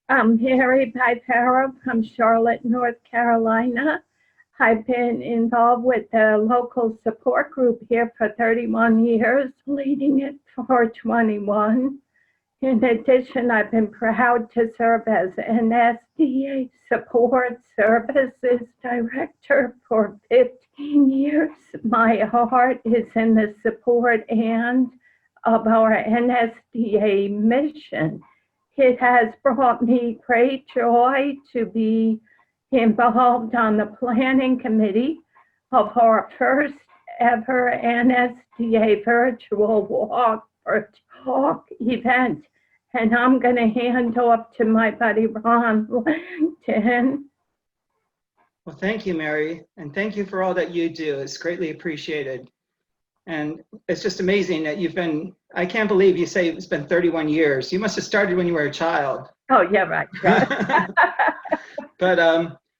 I'm Mary Bifaro from Charlotte, North Carolina. I've been involved with the local support group here for 31 years, leading it for 21. In addition, I've been proud to serve as NSDA Support Services Director for 15 years. My heart is in the support and of our NSDA mission. It has brought me great joy to be involved on the planning committee of our first ever NSDA virtual walk for talk event. And I'm going to hand off to my buddy Ron Langdon. Well, thank you, Mary, and thank you for all that you do. It's greatly appreciated. And it's just amazing that you've been, I can't believe you say it's been 31 years. You must have started when you were a child. Oh, yeah, right. But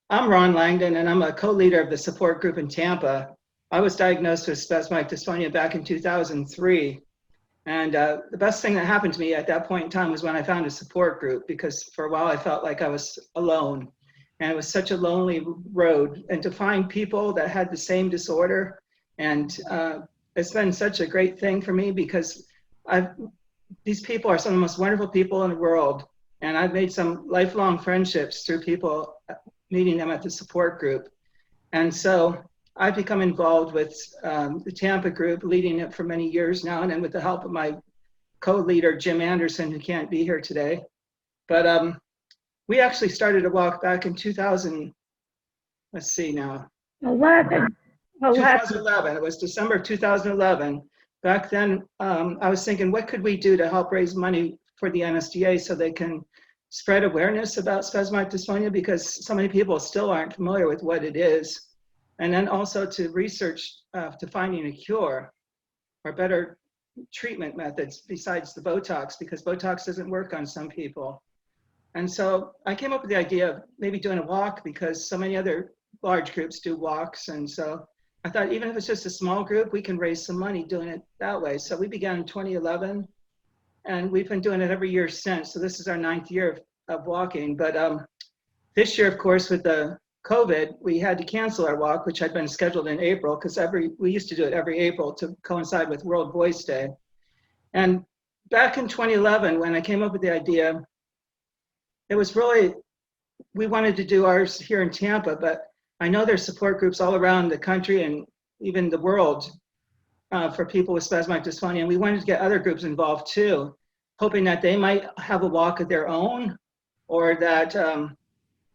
I'm Ron Langdon, and I'm a co-leader of the support group in Tampa. I was diagnosed with spasmodic dysphonia back in 2003. And the best thing that happened to me at that point in time was when I found a support group, because for a while I felt like I was alone. And it was such a lonely road. And to find people that had the same disorder, and it's been such a great thing for me, because these people are some of the most wonderful people in the world. And I've made some lifelong friendships through people meeting them at the support group. And so I've become involved with the Tampa group, leading it for many years now, and then with the help of my co-leader, Jim Anderson, who can't be here today. But we actually started a walk back in 2000, let's see now. 2011, it was December of 2011. Back then, I was thinking, what could we do to help raise money for the NSDA so they can spread awareness about spasmodic dysphonia, because so many people still aren't familiar with what it is. And then also to research to finding a cure or better treatment methods besides the Botox, because Botox doesn't work on some people. And so I came up with the idea of maybe doing a walk, because so many other large groups do walks. And so I thought, even if it's just a small group, we can raise some money doing it that way. So we began in 2011, and we've been doing it every year since. So this is our 9th year of walking. But this year, of course, with the COVID, we had to cancel our walk, which had been scheduled in April, because we used to do it every April to coincide with World Voice Day. And back in 2011, when I came up with the idea, it was really, we wanted to do ours here in Tampa, but I know there's support groups all around the country and even the world for people with spasmodic dysphonia. And we wanted to get other groups involved too, hoping that they might have a walk of their own, or that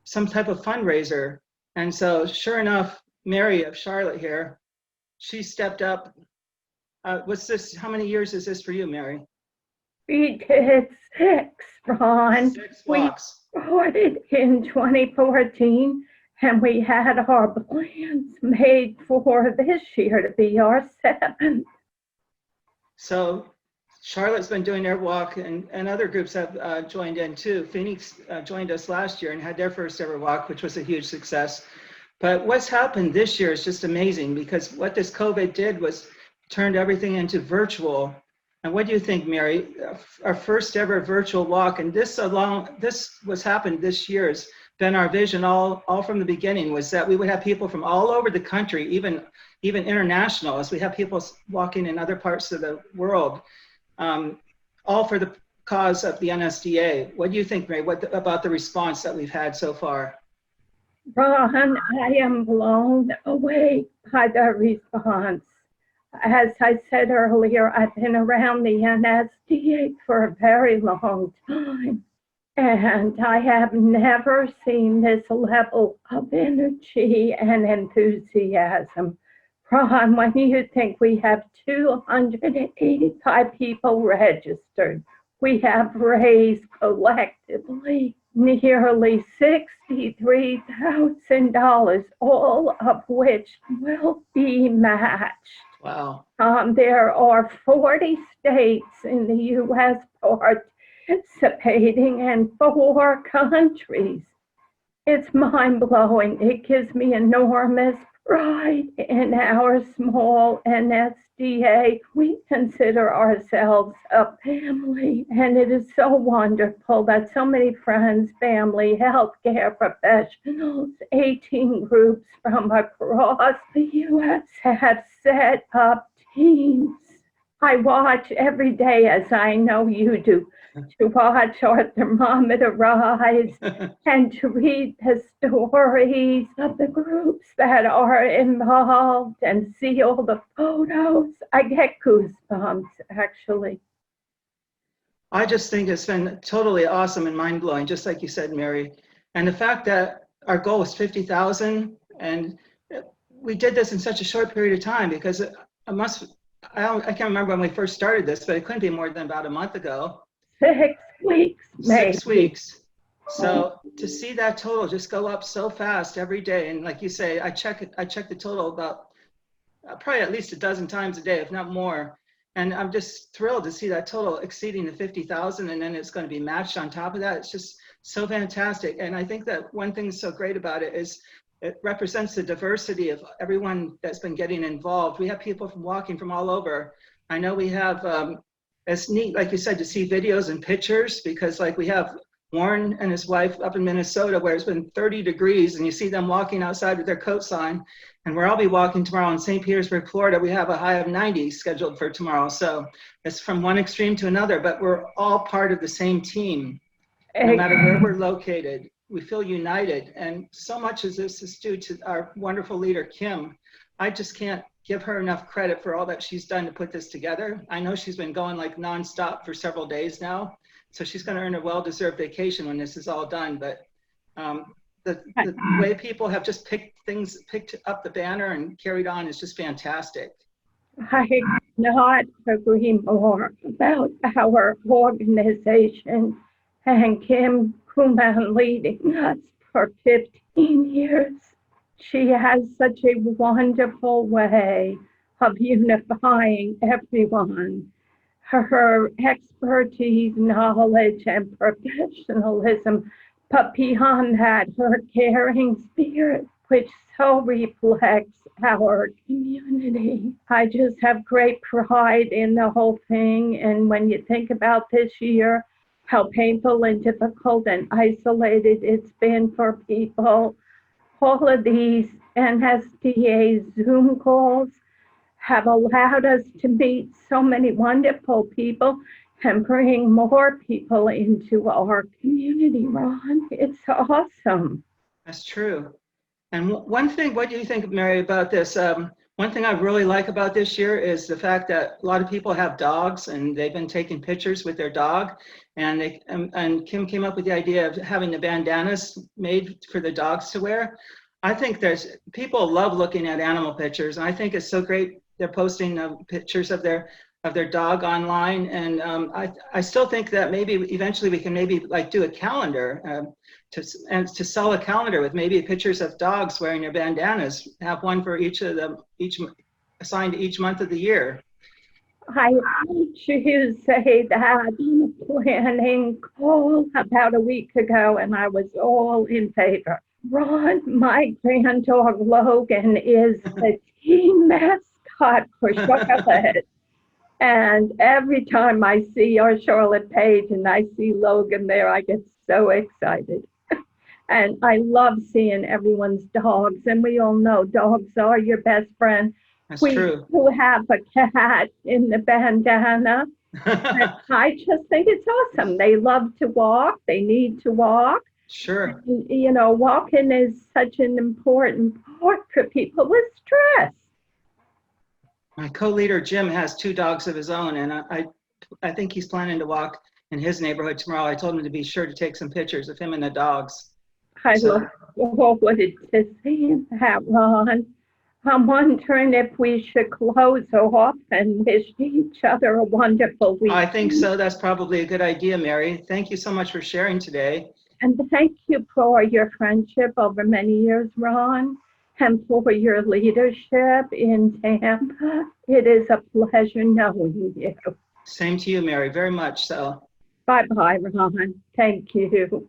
some type of fundraiser. And so sure enough, Mary of Charlotte here, she stepped up. What's this, how many years is this for you, Mary? We did 6, Ron. 6 walks. We started in 2014, and we had our plans made for this year to be our 7th. So Charlotte's been doing their walk, and other groups have joined in too. Phoenix joined us last year and had their first ever walk, which was a huge success. But what's happened this year is just amazing, because what this COVID did was turned everything into virtual. And what do you think, Mary? Our first ever virtual walk, and this was happened this year, has been our vision all from the beginning, was that we would have people from all over the country, even international, as we have people walking in other parts of the world. All for the cause of the NSDA. What do you think, Mary? What about the response that we've had so far? Ron, I am blown away by the response. As I said earlier, I've been around the NSDA for a very long time, and I have never seen this level of energy and enthusiasm. Ron, when you think we have 285 people registered, we have raised collectively nearly $63,000, all of which will be matched. Wow. There are 40 states in the U.S. participating and 4 countries. It's mind-blowing. It gives me enormous pride in our small NSDA NSDA, we consider ourselves a family, and it is so wonderful that so many friends, family, healthcare professionals, 18 groups from across the U.S. have set up teams. I watch every day, as I know you do, to watch our thermometer rise and to read the stories of the groups that are involved and see all the photos. I get goosebumps, actually. I just think it's been totally awesome and mind-blowing, just like you said, Mary. And the fact that our goal was 50,000, and we did this in such a short period of time, because I can't remember when we first started this, but it couldn't be more than about a month ago. 6 weeks, maybe. 6 weeks. So to see that total just go up so fast every day, and like you say, I check the total about probably at least a dozen times a day, if not more. And I'm just thrilled to see that total exceeding the 50,000, and then it's going to be matched on top of that. It's just so fantastic. And I think that one thing that's so great about it is it represents the diversity of everyone that's been getting involved. We have people walking from all over. I know we have, it's neat, like you said, to see videos and pictures, because like we have Warren and his wife up in Minnesota where it's been 30 degrees and you see them walking outside with their coats on. And where I'll be walking tomorrow in St. Petersburg, Florida, we have a high of 90 scheduled for tomorrow. So it's from one extreme to another, but we're all part of the same team, no matter where we're located. We feel united. And so much of this is due to our wonderful leader, Kim. I just can't give her enough credit for all that she's done to put this together. I know she's been going like nonstop for several days now. So she's going to earn a well-deserved vacation when this is all done. But the way people have just picked up the banner and carried on is just fantastic. I could not agree more about our organization and Kim Kuman leading us for 15 years. She has such a wonderful way of unifying everyone. Her expertise, knowledge, and professionalism, but beyond that, her caring spirit, which so reflects our community. I just have great pride in the whole thing. And when you think about this year, how painful and difficult and isolated it's been for people, all of these NSDA Zoom calls have allowed us to meet so many wonderful people and bring more people into our community, Ron. It's awesome. That's true. And one thing, what do you think, Mary, about this? One thing I really like about this year is the fact that a lot of people have dogs and they've been taking pictures with their dog. And Kim came up with the idea of having the bandanas made for the dogs to wear. I think people love looking at animal pictures, and I think it's so great they're posting pictures of their dog online. And I still think that maybe eventually we can maybe like do a calendar to sell a calendar with maybe pictures of dogs wearing their bandanas. Have one for each assigned to each month of the year. I heard you say that in a planning call about a week ago, and I was all in favor. Ron, my grand dog Logan is the team mascot for Charlotte. And every time I see our Charlotte page and I see Logan there, I get so excited. And I love seeing everyone's dogs. And we all know dogs are your best friend. That's true. We have a cat in the bandana. I just think it's awesome. They love to walk. They need to walk. Sure. And, you know, walking is such an important part for people with stress. My co-leader, Jim, has 2 dogs of his own, and I think he's planning to walk in his neighborhood tomorrow. I told him to be sure to take some pictures of him and the dogs. I look forward to seeing that, Ron. I'm wondering if we should close off and wish each other a wonderful week. I think so. That's probably a good idea, Mary. Thank you so much for sharing today. And thank you for your friendship over many years, Ron, and for your leadership in Tampa. It is a pleasure knowing you. Same to you, Mary, very much so. Bye-bye, Ron. Thank you.